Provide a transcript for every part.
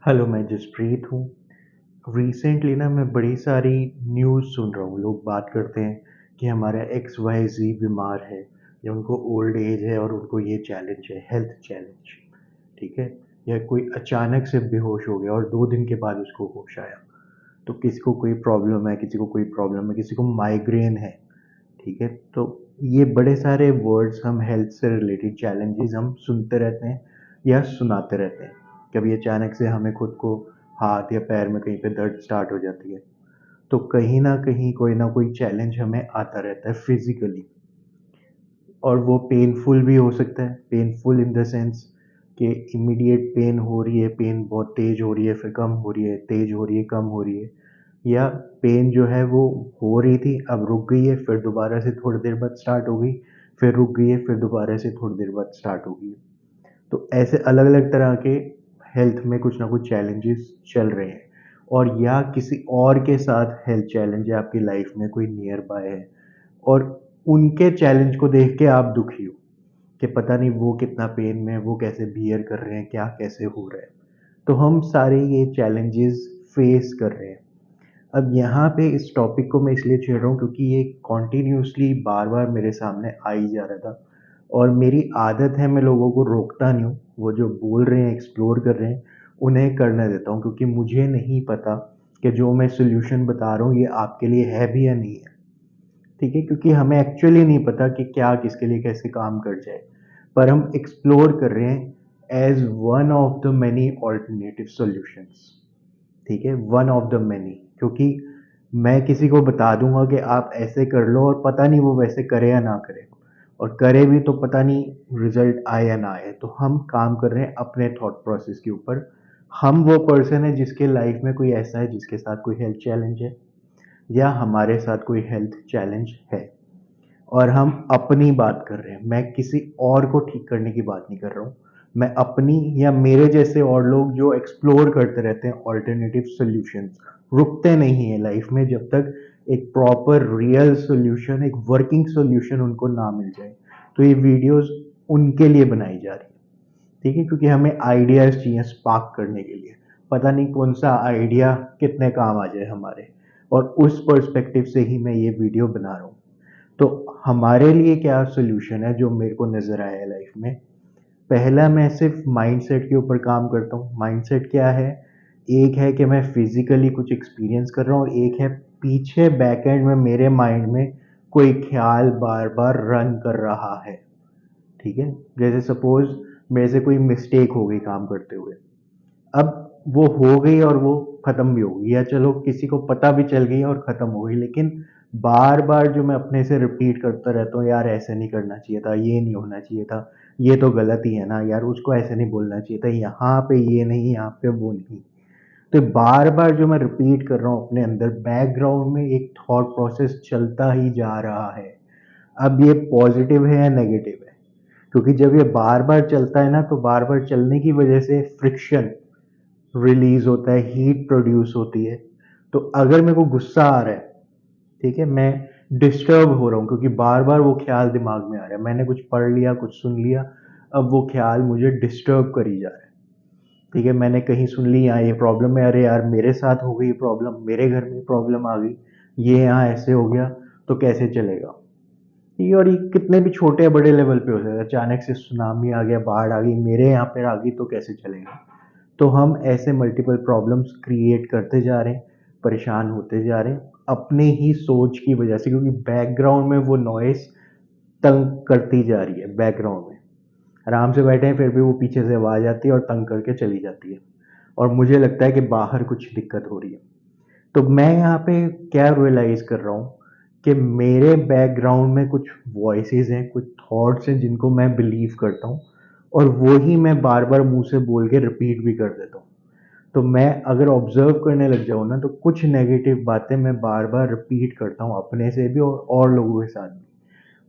Hello, मैं जसप्रीत हूँ। Recently ना मैं बड़ी सारी न्यूज़ सुन रहा हूँ। लोग बात करते हैं कि हमारा एक्स वाई ज़ी बीमार है या उनको ओल्ड एज है और उनको ये चैलेंज है, हेल्थ चैलेंज, ठीक है? या कोई अचानक से बेहोश हो गया और 2 दिन के बाद उसको होश आया। तो किसी को कोई प्रॉब्लम है, किसी को कोई प्रॉब्लम है, किसी को माइग्रेन है, ठीक है? तो ये बड़े सारे वर्ड्स हम हेल्थ से रिलेटेड चैलेंजेस हम सुनते रहते हैं या सुनाते रहते हैं। कभी अचानक से हमें खुद को हाथ या पैर में कहीं पे दर्द स्टार्ट हो जाती है। तो कहीं न कहीं कोई ना कोई चैलेंज हमें आता रहता है फिज़िकली। और वो पेनफुल भी हो सकता है। पेनफुल इन द सेंस कि इमीडिएट पेन हो रही है, पेन बहुत तेज़ हो रही है, फिर कम हो रही है, तेज़ हो रही है, कम हो रही है। या पेन जो है वो हो रही थी, अब रुक गई है, फिर दोबारा से थोड़ी देर बाद स्टार्ट हो गई, फिर रुक गई है, फिर दोबारा से थोड़ी देर बाद स्टार्ट हो गई है। तो ऐसे अलग-अलग तरह के हेल्थ में कुछ ना कुछ चैलेंजेस चल रहे हैं। और या किसी और के साथ हेल्थ चैलेंज है आपकी लाइफ में, कोई नियर बाय है और उनके चैलेंज को देख के आप दुखी हो कि पता नहीं वो कितना पेन में है, वो कैसे बियर कर रहे हैं, क्या कैसे हो रहा है। तो हम सारे ये चैलेंजेस फेस कर रहे हैं। अब यहाँ पे इस टॉपिक को मैं इसलिए छेड़ रहा हूँ क्योंकि ये कॉन्टिन्यूसली बार-बार मेरे सामने आ ही जा रहा था और मेरी आदत है मैं लोगों को रोकता नहीं हूँ। वो जो बोल रहे हैं, एक्सप्लोर कर रहे हैं, उन्हें करने देता हूँ क्योंकि मुझे नहीं पता कि जो मैं सॉल्यूशन बता रहा हूँ ये आपके लिए है भी या नहीं है। ठीक है? क्योंकि हमें एक्चुअली नहीं पता कि क्या किसके लिए कैसे काम कर जाए। पर हम एक्सप्लोर कर रहे हैं as one of the many alternative solutions. ठीक है? वन ऑफ द मैनी, क्योंकि मैं किसी को बता दूँगा कि आप ऐसे कर लो और पता नहीं वो वैसे करे या ना करे और करे भी तो पता नहीं रिज़ल्ट आए या ना आए। तो हम काम कर रहे हैं अपने थॉट प्रोसेस के ऊपर। हम वो पर्सन है जिसके लाइफ़ में कोई ऐसा है जिसके साथ कोई हेल्थ चैलेंज है या हमारे साथ कोई हेल्थ चैलेंज है और हम अपनी बात कर रहे हैं। मैं किसी और को ठीक करने की बात नहीं कर रहा हूँ। मैं अपनी या मेरे जैसे और लोग जो एक्सप्लोर करते रहते हैं अल्टरनेटिव सॉल्यूशंस, रुकते नहीं हैं लाइफ में जब तक एक प्रॉपर रियल सॉल्यूशन, एक वर्किंग सॉल्यूशन उनको ना मिल जाए। तो ये वीडियोज़ उनके लिए बनाई जा रही है, ठीक है? क्योंकि हमें आइडियाज़ चाहिए स्पार्क करने के लिए। पता नहीं कौन-सा आइडिया कितने काम आ जाए हमारे और उस पर्सपेक्टिव से ही मैं ये वीडियो बना रहा हूँ। तो हमारे लिए क्या सॉल्यूशन है जो मेरे को नज़र आया है लाइफ में। पहला, मैं सिर्फ माइंडसेट के ऊपर काम करता हूँ। माइंडसेट क्या है? एक है कि मैं फिज़िकली कुछ एक्सपीरियंस कर रहा हूँ और एक है पीछे बैक एंड में मेरे माइंड में कोई ख़्याल बार-बार रन कर रहा है, ठीक है? जैसे सपोज़ मेरे से कोई मिस्टेक हो गई काम करते हुए। अब वो हो गई और वो ख़त्म भी हो गई या चलो किसी को पता भी चल गई और ख़त्म हो गई, लेकिन बार-बार जो मैं अपने से रिपीट करता रहता हूँ, यार ऐसे नहीं करना चाहिए था, ये नहीं होना चाहिए था, ये तो गलत ही है ना, यार उसको ऐसे नहीं बोलना चाहिए था, यहाँ पे ये नहीं, यहाँ पे वो नहीं। तो बार-बार जो मैं रिपीट कर रहा हूँ अपने अंदर, बैकग्राउंड में एक थॉट प्रोसेस चलता ही जा रहा है। अब ये पॉज़िटिव है या नेगेटिव है? क्योंकि जब ये बार-बार चलता है ना, तो बार-बार चलने की वज़ह से फ्रिक्शन रिलीज़ होता है, हीट प्रोड्यूस होती है। तो अगर मेरे को गुस्सा आ रहा है, ठीक है? मैं डिस्टर्ब हो रहा हूँ क्योंकि बार-बार वो ख़्याल दिमाग में आ रहा है। मैंने कुछ पढ़ लिया, कुछ सुन लिया, अब वो ख़्याल मुझे डिस्टर्ब करी जा रहा है, ठीक है? मैंने कहीं सुन ली यहाँ ये प्रॉब्लम है, अरे यार मेरे साथ हो गई ये प्रॉब्लम, मेरे घर में प्रॉब्लम आ गई, ये यहाँ ऐसे हो गया, तो कैसे चलेगा? ये और ये कितने भी छोटे या बड़े लेवल पे हो सकता है। अचानक से सुनामी आ गया, बाढ़ आ गई, मेरे यहाँ पे आ गई तो कैसे चलेगा? तो हम ऐसे मल्टीपल प्रॉब्लम्स क्रिएट करते जा रहे हैं, परेशान होते जा रहे हैं, अपने ही सोच की वजह से, क्योंकि बैकग्राउंड में वो नॉइज़ तंग करती जा रही है बैकग्राउंड में। आराम से बैठे हैं फिर भी वो पीछे से आवाज़ आती है और तंग करके चली जाती है और मुझे लगता है कि बाहर कुछ दिक्कत हो रही है। तो मैं यहाँ पे क्या रियलाइज़ कर रहा हूँ कि मेरे बैकग्राउंड में कुछ वॉइसेस हैं, कुछ थॉट्स हैं जिनको मैं बिलीव करता हूँ और वो ही मैं बार-बार मुँह से बोल के रिपीट भी कर देता हूँ। तो मैं अगर ऑब्ज़र्व करने लग जाऊँ ना, तो कुछ नेगेटिव बातें मैं बार-बार रिपीट करता हूँ अपने से भी और लोगों के साथ भी।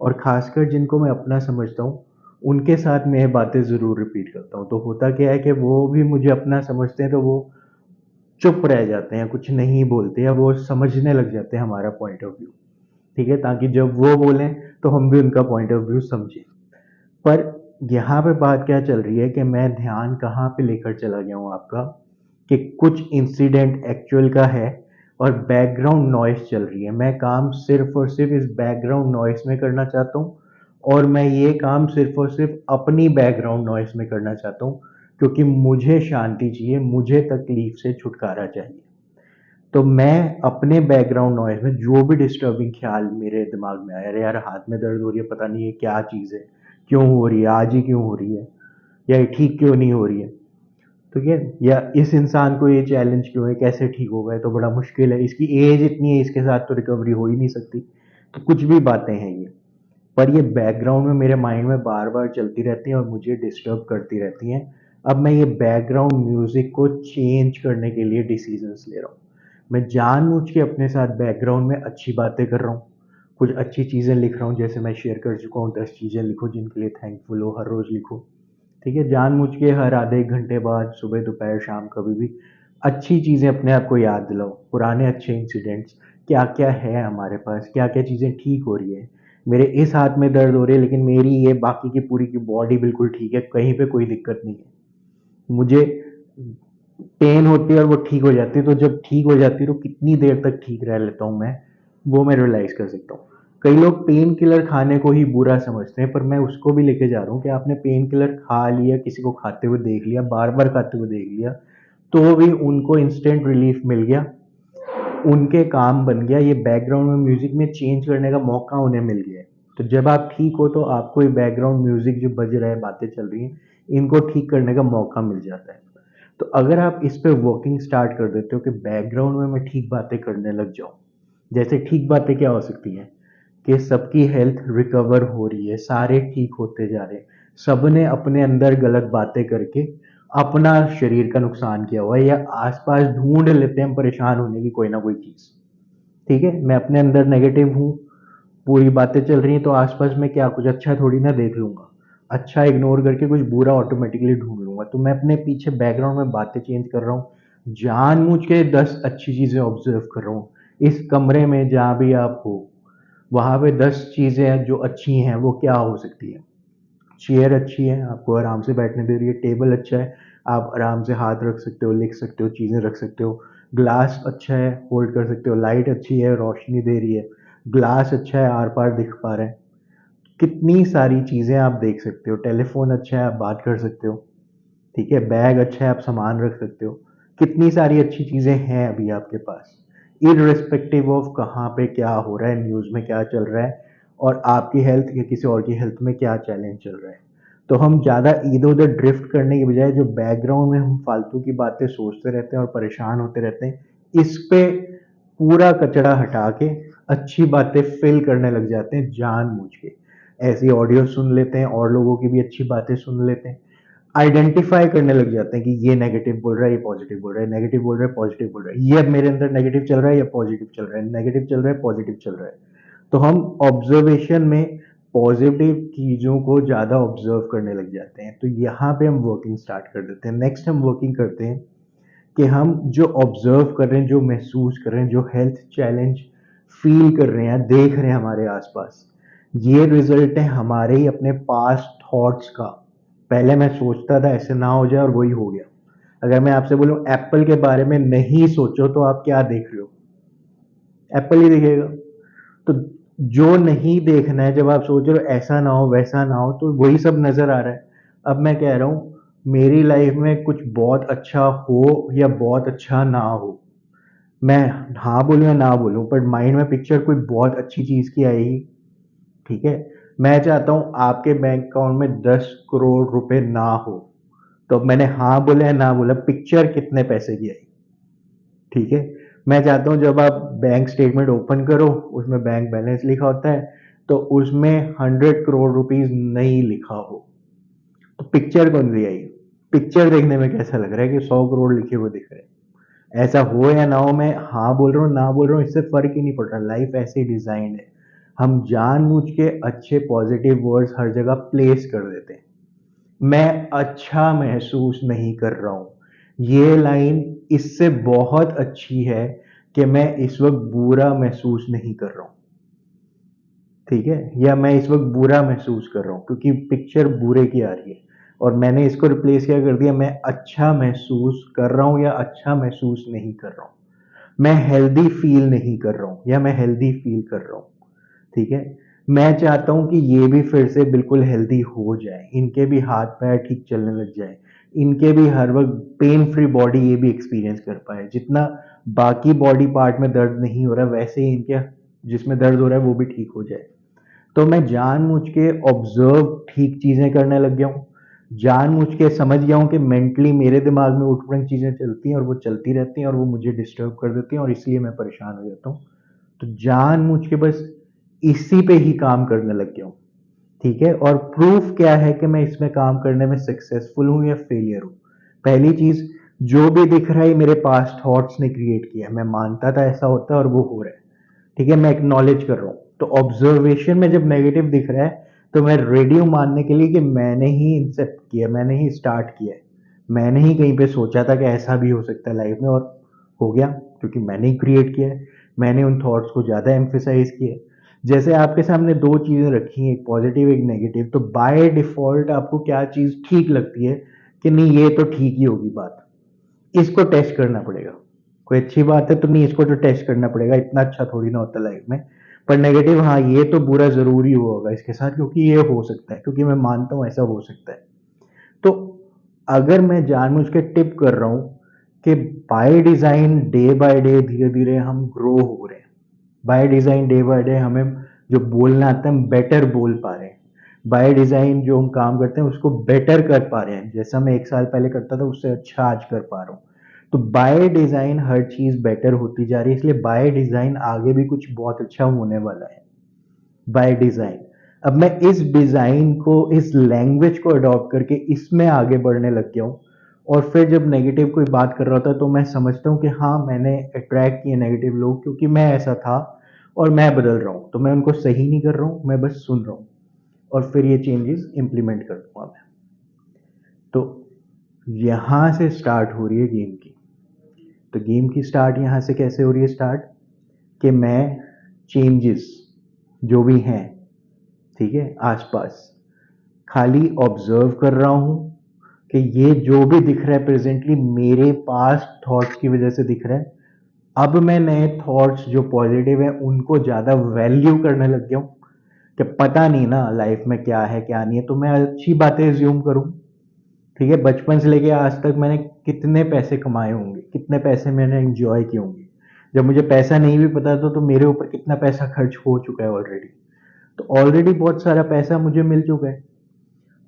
और ख़ासकर जिनको मैं अपना समझता हूँ, उनके साथ मैं ये बातें ज़रूर रिपीट करता हूँ। तो होता क्या है कि वो भी मुझे अपना समझते हैं, तो वो चुप रह जाते हैं, कुछ नहीं बोलते या वो समझने लग जाते हैं हमारा पॉइंट ऑफ व्यू, ठीक है? ताकि जब वो बोलें, तो हम भी उनका पॉइंट ऑफ व्यू समझें। पर यहाँ पे बात क्या चल रही है कि मैं ध्यान कहाँ पे लेकर चला गया हूँ आपका, कि कुछ इंसिडेंट एक्चुअल का है और बैकग्राउंड नॉइस चल रही है। मैं काम सिर्फ और सिर्फ इस बैकग्राउंड नॉइस में करना चाहता हूँ और मैं ये काम सिर्फ और सिर्फ अपनी बैकग्राउंड नॉइस में करना चाहता हूँ, क्योंकि मुझे शांति चाहिए, मुझे तकलीफ से छुटकारा चाहिए। तो मैं अपने बैकग्राउंड नॉइज़ में जो भी डिस्टर्बिंग ख़्याल मेरे दिमाग में आया, अरे यार हाथ में दर्द हो रही है, पता नहीं ये क्या चीज़ है, क्यों हो रही है, आज ही क्यों हो रही है, या ये ठीक क्यों नहीं हो रही है, ठीक है, या इस इंसान को ये चैलेंज क्यों है, कैसे ठीक होगा, ये तो बड़ा मुश्किल है, इसकी एज इतनी है, इसके साथ तो रिकवरी हो ही नहीं सकती। तो कुछ भी बातें हैं ये, पर ये बैकग्राउंड में मेरे माइंड में बार बार चलती रहती हैं और मुझे डिस्टर्ब करती रहती हैं। अब मैं ये बैकग्राउंड म्यूजिक को चेंज करने के लिए डिसीजंस ले रहा हूँ। मैं जानबूझ के अपने साथ बैकग्राउंड में अच्छी बातें कर रहा हूँ, कुछ अच्छी चीज़ें लिख रहा हूँ, जैसे मैं शेयर कर चुका हूँ 10 चीज़ें लिखो जिनके लिए थैंकफुल हो, हर रोज़ लिखो। ठीक है, जानबूझ के हर आधे एक घंटे बाद, सुबह दोपहर शाम, कभी भी अच्छी चीज़ें अपने आप को याद दिलाओ, पुराने अच्छे इंसिडेंट्स, क्या क्या है हमारे पास, क्या क्या चीज़ें ठीक हो रही है। मेरे इस हाथ में दर्द हो रही है लेकिन मेरी ये बाकी की पूरी की बॉडी बिल्कुल ठीक है, कहीं पे कोई दिक्कत नहीं है। मुझे पेन होती है और वो ठीक हो जाती है, तो जब ठीक हो जाती है तो कितनी देर तक ठीक रह लेता हूँ मैं, वो मैं रियलाइज कर सकता हूँ। कई लोग पेन किलर खाने को ही बुरा समझते हैं, पर मैं उसको भी लेके जा रहा हूँ कि आपने पेन किलर खा लिया, किसी को खाते हुए देख लिया, बार बार खाते हुए देख लिया, तो भी उनको इंस्टेंट रिलीफ मिल गया, उनके काम बन गया, ये बैकग्राउंड में म्यूजिक में चेंज करने का मौका उन्हें मिल गया है। तो जब आप ठीक हो तो आपको ये बैकग्राउंड म्यूजिक जो बज रहा है, बातें चल रही हैं, इनको ठीक करने का मौका मिल जाता है। तो अगर आप इस पे वर्किंग स्टार्ट कर देते हो कि बैकग्राउंड में मैं ठीक बातें करने लग जाऊं, जैसे ठीक बातें क्या हो सकती हैं कि सबकी हेल्थ रिकवर हो रही है, सारे ठीक होते जा रहे हैं, सबने अपने अंदर गलत बातें करके अपना शरीर का नुकसान किया हुआ है, या आसपास ढूंढ लेते हैं परेशान होने की कोई ना कोई चीज। ठीक है, मैं अपने अंदर नेगेटिव हूँ, पूरी बातें चल रही हैं, तो आसपास में क्या कुछ अच्छा थोड़ी ना देख लूंगा, अच्छा इग्नोर करके कुछ बुरा ऑटोमेटिकली ढूंढ लूंगा। तो मैं अपने पीछे बैकग्राउंड में बातें चेंज कर रहा हूँ, जानबूझ के 10 अच्छी चीजें ऑब्जर्व कर रहा हूँ। इस कमरे में जहाँ भी आप हो, वहां पे 10 चीजें जो अच्छी हैं वो क्या हो सकती है। चेयर अच्छी है, आपको आराम से बैठने दे रही है, टेबल अच्छा है, आप आराम से हाथ रख सकते हो, लिख सकते हो, चीज़ें रख सकते हो, ग्लास अच्छा है, होल्ड कर सकते हो, लाइट अच्छी है, रोशनी दे रही है, ग्लास अच्छा है, आर पार दिख पा रहा है, कितनी सारी चीज़ें आप देख सकते हो, टेलीफोन अच्छा है, आप बात कर सकते हो, ठीक है, बैग अच्छा है, आप सामान रख सकते हो, कितनी सारी अच्छी चीज़ें हैं अभी आपके पास, इररिस्पेक्टिव ऑफ कहाँ पे क्या हो रहा है, न्यूज़ में क्या चल रहा है, और आपकी हेल्थ या किसी और की हेल्थ में क्या चैलेंज चल रहा है। तो हम ज़्यादा इधर उधर ड्रिफ्ट करने की बजाय जो बैकग्राउंड में हम फालतू की बातें सोचते रहते हैं और परेशान होते रहते हैं, इस पे पूरा कचरा हटा के अच्छी बातें फिल करने लग जाते हैं जानबूझ के। ऐसी ऑडियो सुन लेते हैं और लोगों की भी अच्छी बातें सुन लेते हैं, आइडेंटिफाई करने लग जाते हैं कि ये नेगेटिव बोल रहा है, ये पॉजिटिव बोल रहा है, नेगेटिव बोल रहा है, पॉजिटिव बोल रहा है, ये अब मेरे अंदर नेगेटिव चल रहा है या पॉजिटिव चल रहा है, नेगेटिव चल रहा है, पॉजिटिव चल रहा है। तो हम ऑब्जर्वेशन में पॉजिटिव चीजों को ज्यादा ऑब्जर्व करने लग जाते हैं, तो यहाँ पे हम वर्किंग स्टार्ट कर देते हैं। नेक्स्ट हम वर्किंग करते हैं कि हम जो ऑब्जर्व कर रहे हैं, जो महसूस कर रहे हैं, जो हेल्थ चैलेंज फील कर रहे हैं, देख रहे हैं हमारे आसपास, ये रिजल्ट है हमारे ही अपने पास्ट थॉट्स का। पहले मैं सोचता था ऐसे ना हो जाए और वही हो गया। अगर मैं आपसे बोलूं एप्पल के बारे में नहीं सोचो, तो आप क्या देख रहे हो, एप्पल ही दिखेगा। तो जो नहीं देखना है, जब आप सोच रहे हो ऐसा ना हो वैसा ना हो, तो वही सब नजर आ रहा है। अब मैं कह रहा हूँ मेरी लाइफ में कुछ बहुत अच्छा हो या बहुत अच्छा ना हो, मैं हाँ बोलूँ या ना बोलूँ, पर माइंड में पिक्चर कोई बहुत अच्छी चीज की आएगी। ठीक है, मैं चाहता हूँ आपके बैंक अकाउंट में 10 करोड़ रुपए ना हो, तो अब मैंने हाँ बोला या ना बोला, पिक्चर कितने पैसे की आई। ठीक है, मैं चाहता हूँ जब आप बैंक स्टेटमेंट ओपन करो, उसमें बैंक बैलेंस लिखा होता है, तो उसमें 100 करोड़ रुपीज नहीं लिखा हो, तो पिक्चर कौन सी आई। पिक्चर देखने में कैसा लग रहा है कि 100 करोड़ लिखे हुए दिख रहे हैं। ऐसा हो या ना हो, मैं हाँ बोल रहा हूँ ना बोल रहा हूँ, इससे फर्क ही नहीं पड़ रहा, लाइफ ऐसे डिजाइन है। हम जानबूझ के अच्छे पॉजिटिव वर्ड्स हर जगह प्लेस कर देते हैं। मैं अच्छा महसूस नहीं कर रहा हूं, ये लाइन इससे बहुत अच्छी है कि मैं इस वक्त बुरा महसूस नहीं कर रहा हूं। ठीक है, या मैं इस वक्त बुरा महसूस कर रहा हूं क्योंकि पिक्चर बुरे की आ रही है। और मैंने इसको रिप्लेस क्या कर दिया, मैं अच्छा महसूस कर रहा हूँ या अच्छा महसूस नहीं कर रहा हूँ, मैं हेल्दी फील नहीं कर रहा हूँ या मैं हेल्दी फील कर रहा हूँ। ठीक है, मैं चाहता हूँ कि ये भी फिर से बिल्कुल हेल्दी हो जाए, इनके भी हाथ पैर ठीक चलने लग जाए, इनके भी हर वक्त पेन फ्री बॉडी ये भी एक्सपीरियंस कर पाए। जितना बाकी बॉडी पार्ट में दर्द नहीं हो रहा वैसे ही इनके जिसमें दर्द हो रहा है वो भी ठीक हो जाए। तो मैं जानबूझ के ऑब्जर्व ठीक चीजें करने लग गया हूँ, जानबूझ के समझ गया हूँ कि मेंटली मेरे दिमाग में उठ पड़ंग चीजें चलती हैं और वो चलती रहती हैं और वो मुझे डिस्टर्ब कर देती हैं और इसलिए मैं परेशान हो जाता हूँ। तो जानबूझ के बस इसी पे ही काम करने लग गया हूँ। ठीक है, और प्रूफ क्या है कि मैं इसमें काम करने में सक्सेसफुल हूँ या फेलियर हूँ? पहली चीज, जो भी दिख रहा है मेरे पास थॉट्स ने क्रिएट किया है, मैं मानता था ऐसा होता है और वो हो रहा है। ठीक है, मैं एक्नॉलेज कर रहा हूँ। तो ऑब्जर्वेशन में जब नेगेटिव दिख रहा है तो मैं रेडी हूँ मानने के लिए कि मैंने ही इंसेप्ट किया, मैंने ही स्टार्ट किया है, मैंने ही कहीं पे सोचा था कि ऐसा भी हो सकता है लाइफ में और हो गया, क्योंकि मैंने ही क्रिएट किया है। मैंने उन थॉट्स को ज़्यादा एम्फेसाइज किया है। जैसे आपके सामने दो चीज़ें रखी हैं, एक पॉजिटिव एक नेगेटिव, तो बाय डिफॉल्ट आपको क्या चीज़ ठीक लगती है कि नहीं ये तो ठीक ही होगी बात, इसको टेस्ट करना पड़ेगा। कोई अच्छी बात है तो नहीं, इसको तो टेस्ट करना पड़ेगा, इतना अच्छा थोड़ी ना होता लाइफ में। पर नेगेटिव, हाँ ये तो बुरा जरूरी हुआ होगा इसके साथ क्योंकि ये हो सकता है, क्योंकि मैं मानता हूँ ऐसा हो सकता है। तो अगर मैं जानबूझ के टिप कर रहा हूँ कि by design day by day धीरे धीरे हम ग्रो हो रहे हैं, by design day by day हमें जो बोलना आता है हम बेटर बोल पा रहे हैं, बाय डिजाइन जो हम काम करते हैं उसको बेटर कर पा रहे हैं, जैसा मैं एक साल पहले करता था उससे अच्छा आज कर पा रहा हूँ। तो बाय डिजाइन हर चीज बेटर होती जा रही है, इसलिए बाय डिजाइन आगे भी कुछ बहुत अच्छा होने वाला है। बाय डिजाइन, अब मैं इस डिजाइन को, इस लैंग्वेज को अडॉप्ट करके इसमें आगे बढ़ने लग गया हूँ। और फिर जब नेगेटिव कोई बात कर रहा होता है तो मैं समझता हूँ कि हाँ मैंने अट्रैक्ट किए नेगेटिव लोग क्योंकि मैं ऐसा था और मैं बदल रहा हूँ, तो मैं उनको सही नहीं कर रहा हूँ, मैं बस सुन रहा हूँ और फिर ये चेंजेस इंप्लीमेंट कर दूंगा मैं। तो यहां से स्टार्ट हो रही है गेम की। तो गेम की स्टार्ट यहां से कैसे हो रही है स्टार्ट, कि मैं चेंजेस जो भी हैं, ठीक है, आसपास खाली ऑब्जर्व कर रहा हूं कि ये जो भी दिख रहा है प्रेजेंटली मेरे पास थॉट्स की वजह से दिख रहा है। अब मैं नए थॉट्स जो पॉजिटिव है उनको ज्यादा वैल्यू करने लग गया हूं कि पता नहीं ना लाइफ में क्या है क्या नहीं है, तो मैं अच्छी बातें एज्यूम करूं। ठीक है, बचपन से लेके आज तक मैंने कितने पैसे कमाए होंगे, कितने पैसे मैंने एंजॉय किए होंगे, जब मुझे पैसा नहीं भी पता था तो मेरे ऊपर कितना पैसा खर्च हो चुका है ऑलरेडी। तो ऑलरेडी बहुत सारा पैसा मुझे मिल चुका है,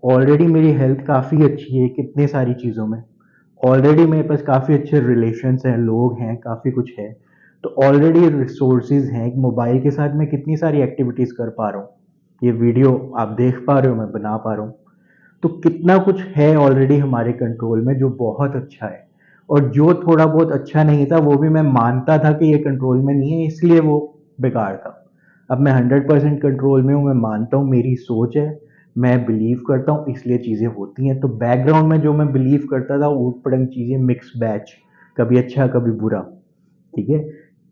ऑलरेडी मेरी हेल्थ काफ़ी अच्छी है कितनी सारी चीज़ों में, ऑलरेडी मेरे पास काफ़ी अच्छे रिलेशंस हैं, लोग हैं, काफ़ी कुछ है। तो ऑलरेडी रिसोर्सेज हैं, मोबाइल के साथ मैं कितनी सारी एक्टिविटीज़ कर पा रहा हूँ, ये वीडियो आप देख पा रहे हो, मैं बना पा रहा हूँ। तो कितना कुछ है ऑलरेडी हमारे कंट्रोल में जो बहुत अच्छा है, और जो थोड़ा बहुत अच्छा नहीं था वो भी मैं मानता था कि ये कंट्रोल में नहीं है इसलिए वो बेकार था। अब मैं 100% कंट्रोल में हूँ, मैं मानता हूँ मेरी सोच है, मैं बिलीव करता हूँ इसलिए चीज़ें होती हैं। तो बैकग्राउंड में जो मैं बिलीव करता था ऊट पड़ंग चीज़ें, मिक्स बैच, कभी अच्छा कभी बुरा। ठीक है,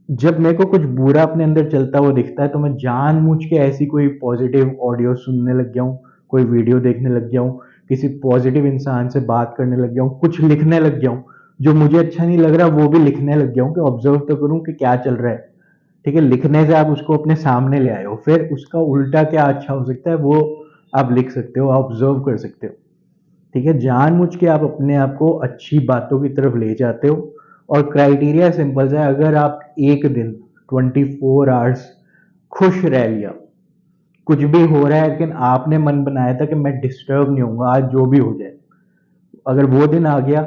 जब मेरे को कुछ बुरा अपने अंदर चलता हुआ दिखता है तो मैं जानबूझ के ऐसी कोई पॉजिटिव ऑडियो सुनने लग गया हूँ, कोई वीडियो देखने लग गया हूँ, किसी पॉजिटिव इंसान से बात करने लग गया हूँ, कुछ लिखने लग गया हूँ, जो मुझे अच्छा नहीं लग रहा वो भी लिखने लग गया हूँ कि ऑब्जर्व तो करूँ कि क्या चल रहा है। ठीक है, लिखने से आप उसको अपने सामने ले आए हो, फिर उसका उल्टा क्या अच्छा हो सकता है वो आप लिख सकते हो, ऑब्जर्व कर सकते हो। ठीक है, जानबूझ के आप अपने आप को अच्छी बातों की तरफ ले जाते हो। और क्राइटेरिया सिंपल है, अगर आप एक दिन 24 आवर्स खुश रह लिया, कुछ भी हो रहा है लेकिन आपने मन बनाया था कि मैं डिस्टर्ब नहीं होऊंगा आज जो भी हो जाए, अगर वो दिन आ गया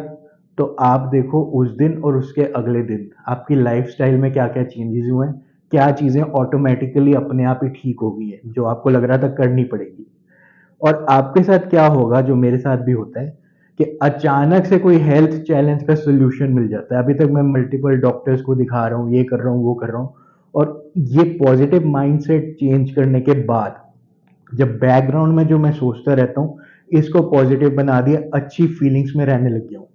तो आप देखो उस दिन और उसके अगले दिन आपकी लाइफस्टाइल में क्या क्या चेंजेस हुए हैं, क्या चीजें ऑटोमेटिकली अपने आप ही ठीक हो गई है जो आपको लग रहा था करनी पड़ेगी। और आपके साथ क्या होगा जो मेरे साथ भी होता है कि अचानक से कोई हेल्थ चैलेंज का सोल्यूशन मिल जाता है। अभी तक मैं मल्टीपल डॉक्टर्स को दिखा रहा हूँ, ये कर रहा हूँ वो कर रहा हूँ, और ये पॉजिटिव माइंडसेट चेंज करने के बाद जब बैकग्राउंड में जो मैं सोचता रहता हूँ इसको पॉजिटिव बना दिया, अच्छी फीलिंग्स में रहने लग गया हूँ।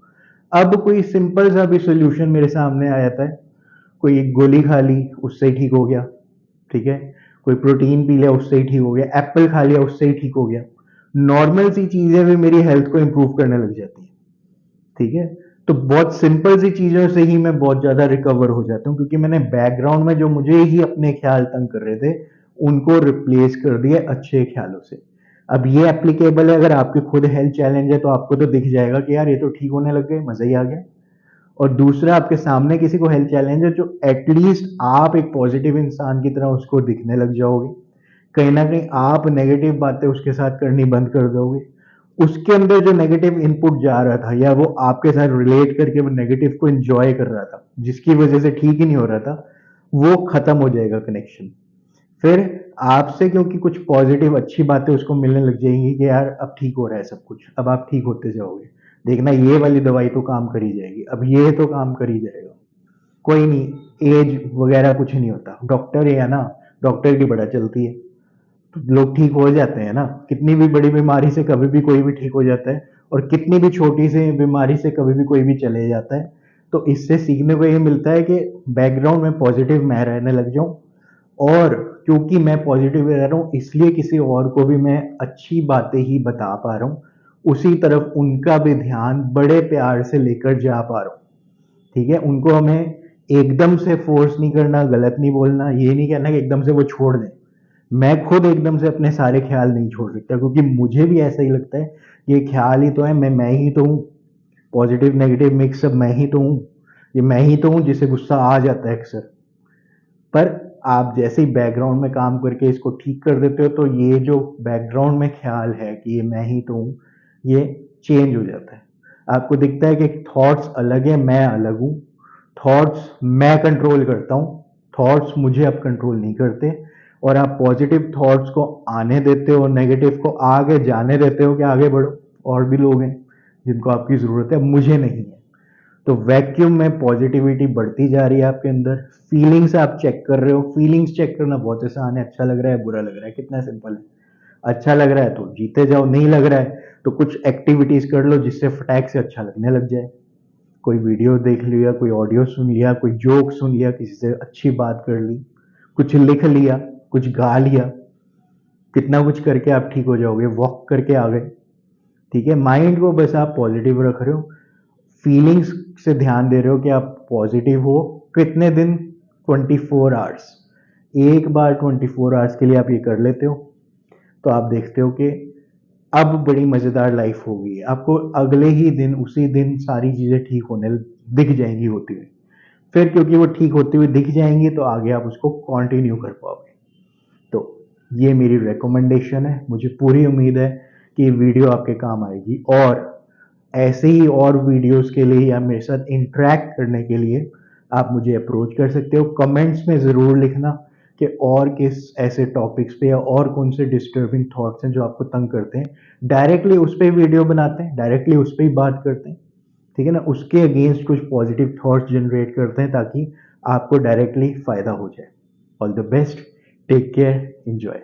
अब कोई सिंपल सा भी सोल्यूशन मेरे सामने आ जाता है, कोई एक गोली खा ली उससे ही ठीक हो गया। ठीक है, कोई प्रोटीन पी लिया उससे ही ठीक हो गया, एप्पल खा लिया उससे ही ठीक हो गया, नॉर्मल सी चीज़ें भी मेरी हेल्थ को इम्प्रूव करने लग जाती हैं, ठीक है? तो बहुत सिंपल सी चीज़ों से ही मैं बहुत ज़्यादा रिकवर हो जाता हूँ क्योंकि मैंने बैकग्राउंड में जो मुझे ही अपने ख्याल तंग कर रहे थे, उनको रिप्लेस कर दिया अच्छे ख्यालों से। अब ये एप्लीकेबल है अगर आपके खुद हेल्थ चैलेंज है तो आपको तो दिख जाएगा कि यार ये तो ठीक होने लग गए, मज़ा ही आ गया। और दूसरा आपके सामने किसी को हेल्थ चैलेंज है जो एटलीस्ट आप एक पॉजिटिव इंसान की तरह उसको दिखने लग जाओगे। कहीं न कहीं आप नेगेटिव बातें उसके साथ करनी बंद कर दोगे। उसके अंदर जो नेगेटिव इनपुट जा रहा था या वो आपके साथ रिलेट करके वो नेगेटिव को एन्जॉय कर रहा था, जिसकी वज़ह से ठीक ही नहीं हो रहा था, वो खत्म हो जाएगा कनेक्शन। फिर आपसे क्योंकि कुछ पॉजिटिव अच्छी बातें उसको मिलने लग जाएँगी कि यार अब ठीक हो रहा है सब कुछ, अब आप ठीक होते जाओगे। देखना ये वाली दवाई तो काम कर ही जाएगी, अब ये तो काम कर ही जाएगा। कोई नहीं, ऐज वगैरह कुछ नहीं होता, डॉक्टर ही है ना, डॉक्टर की पता चलती है। तो लोग ठीक हो जाते हैं ना, कितनी भी बड़ी बीमारी से कभी भी कोई भी ठीक हो जाता है और कितनी भी छोटी सी बीमारी से कभी भी कोई भी चले जाता है। तो इससे सीखने को ये मिलता है कि बैकग्राउंड में पॉजिटिव मैं रहने लग जाऊँ और क्योंकि मैं पॉजिटिव रह रहा हूँ इसलिए किसी और को भी मैं अच्छी बातें ही बता पा रहा हूँ। उसी तरफ उनका भी ध्यान बड़े प्यार से लेकर जा पा रहा हूँ। ठीक है? उनको हमें एकदम से फ़ोर्स नहीं करना, गलत नहीं बोलना, ये नहीं कहना कि एकदम से वो छोड़ दें। मैं खुद एकदम से अपने सारे ख़्याल नहीं छोड़ सकता क्योंकि मुझे भी ऐसा ही लगता है, ये ख़्याल ही तो है, मैं ही तो हूँ। पॉज़िटिव नेगेटिव मिक्स सब मैं ही तो हूँ। ये मैं ही तो हूँ जिसे गुस्सा आ जाता है अक्सर। पर आप जैसे ही बैकग्राउंड में काम करके इसको ठीक कर देते हो तो ये जो बैकग्राउंड में ख़्याल है कि ये मैं ही तो हूँ, ये चेंज हो जाता है। आपको दिखता है कि थॉट्स अलग हैं, मैं अलग हूँ। थॉट्स मैं कंट्रोल करता हूँ, थॉट्स मुझे अब कंट्रोल नहीं करते और आप पॉजिटिव थॉट्स को आने देते हो, नेगेटिव को आगे जाने देते हो कि आगे बढ़ो, और भी लोग हैं जिनको आपकी ज़रूरत है, मुझे नहीं है। तो वैक्यूम में पॉजिटिविटी बढ़ती जा रही है आपके अंदर। फीलिंग्स आप चेक कर रहे हो, फीलिंग्स चेक करना बहुत आसान है, अच्छा लग रहा है, बुरा लग रहा है, कितना सिंपल है। अच्छा लग रहा है तो जीते जाओ, नहीं लग रहा है तो कुछ एक्टिविटीज़ कर लो जिससे फटाक से अच्छा लगने लग जाए। कोई वीडियो देख लिया, कोई ऑडियो सुन लिया, कोई जोक सुन लिया, किसी से अच्छी बात कर ली, कुछ लिख लिया, कुछ गा लिया, कितना कुछ करके आप ठीक हो जाओगे, वॉक करके आ गए, ठीक है? माइंड को बस आप पॉजिटिव रख रहे हो, फीलिंग्स से ध्यान दे रहे हो कि आप पॉजिटिव हो, कितने दिन? 24 आवर्स। एक बार 24 आवर्स के लिए आप ये कर लेते हो, तो आप देखते हो कि अब बड़ी मज़ेदार लाइफ हो गई है। आपको अगले ही दिन, उसी दिन सारी चीज़ें ठीक होने दिख जाएँगी होती हुई। फिर क्योंकि वो ठीक होती हुई दिख जाएँगी तो आगे आप उसको कंटिन्यू कर पाओगे। तो ये मेरी रिकमेंडेशन है। मुझे पूरी उम्मीद है कि ये वीडियो आपके काम आएगी और ऐसे ही और वीडियोज़ के लिए या मेरे साथ इंटरैक्ट करने के लिए आप मुझे अप्रोच कर सकते हो। कमेंट्स में ज़रूर लिखना कि और किस ऐसे टॉपिक्स पे या और कौन से डिस्टर्बिंग थॉट्स हैं जो आपको तंग करते हैं। डायरेक्टली उस पे वीडियो बनाते हैं, डायरेक्टली उस पे ही बात करते हैं, ठीक है ना? उसके अगेंस्ट कुछ पॉजिटिव थॉट्स जनरेट करते हैं ताकि आपको डायरेक्टली फ़ायदा हो जाए। All the best, take care, enjoy.